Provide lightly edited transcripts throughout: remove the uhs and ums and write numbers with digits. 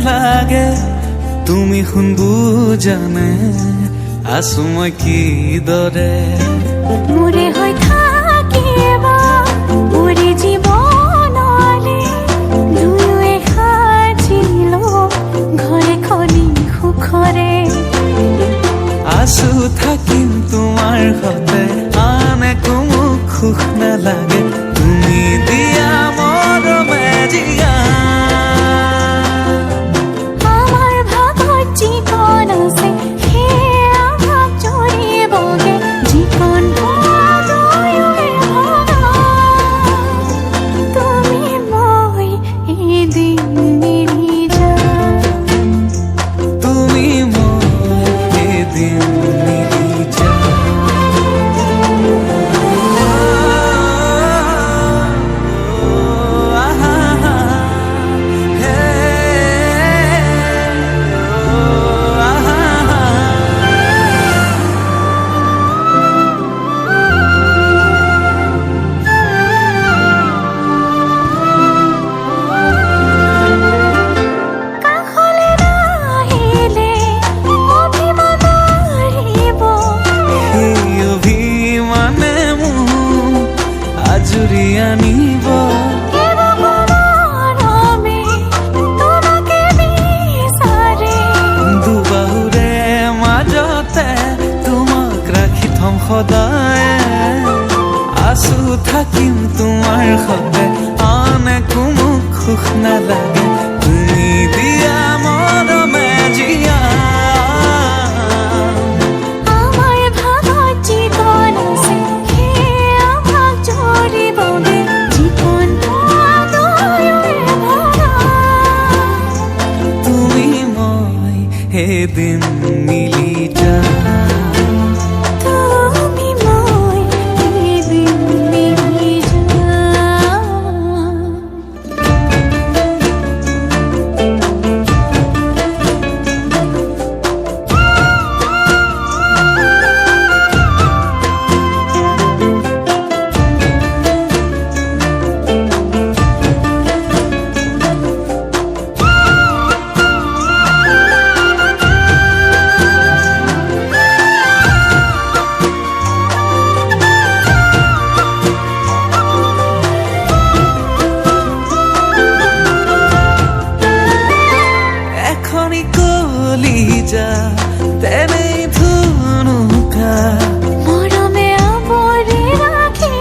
লাগে তুমি শুন বুজানে আছো মই কিদৰে মোৰে হৈ থাকিব মোৰে জীৱনলে দুয়োৱে সাজিলো ঘৰে খনি সুখৰে আছো থাকিম তোমাৰ সতে আন একো মোক সুখ নালাগে তুমি দিয়া মৰমে জিয়া আমাৰ ভাগত যিকণ আছে সেয়া ভাগ জৰিবগে যিকণ দুয়োৱে ভগা তুমি মই এদিন মিলি যাম তুমি মই এদিন মিলি যাম কাষলে নাহিলে অভিমান আহিব সেই অভিমানে মোক আজৰি আনিব মৰমে তোমাকে বিচাৰে দুবাহুৰে মাজতে তোমাক ৰাখি থম সদায় আছো থাকিম তোমাৰ সতে আন একো মোক সুখ নালাগে তুমি দিয়া মৰমে জিয়া আমাৰ ভাগত যিকণ আছে সেয়া ভাগ জৰিবগে যিকণ দুয়োৱে ভগা তুমি মই এদিন মিলি যাম তুমি মই এদিন মিলি যাম এখনি কলিজা তেনেই ধুনুকা মৰমে আৱৰি ৰাখি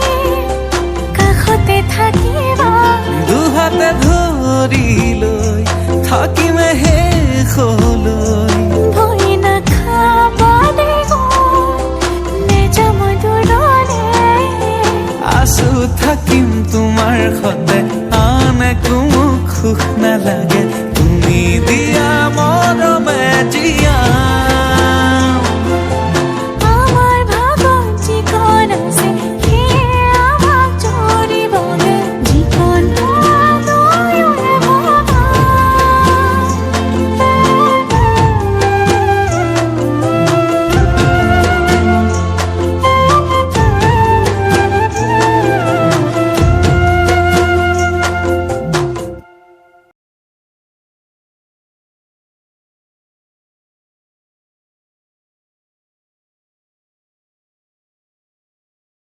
কাষতে থাকিবা দুহাতে ধৰি লৈ থাকিমে শেষলৈ ভয় নাখাবা দেই নেযাম দূৰলে আছো থাকিম তোমাৰ সতে আন একো মোক সুখ নালাগে তুমি দিয়া মৰমে জিয়া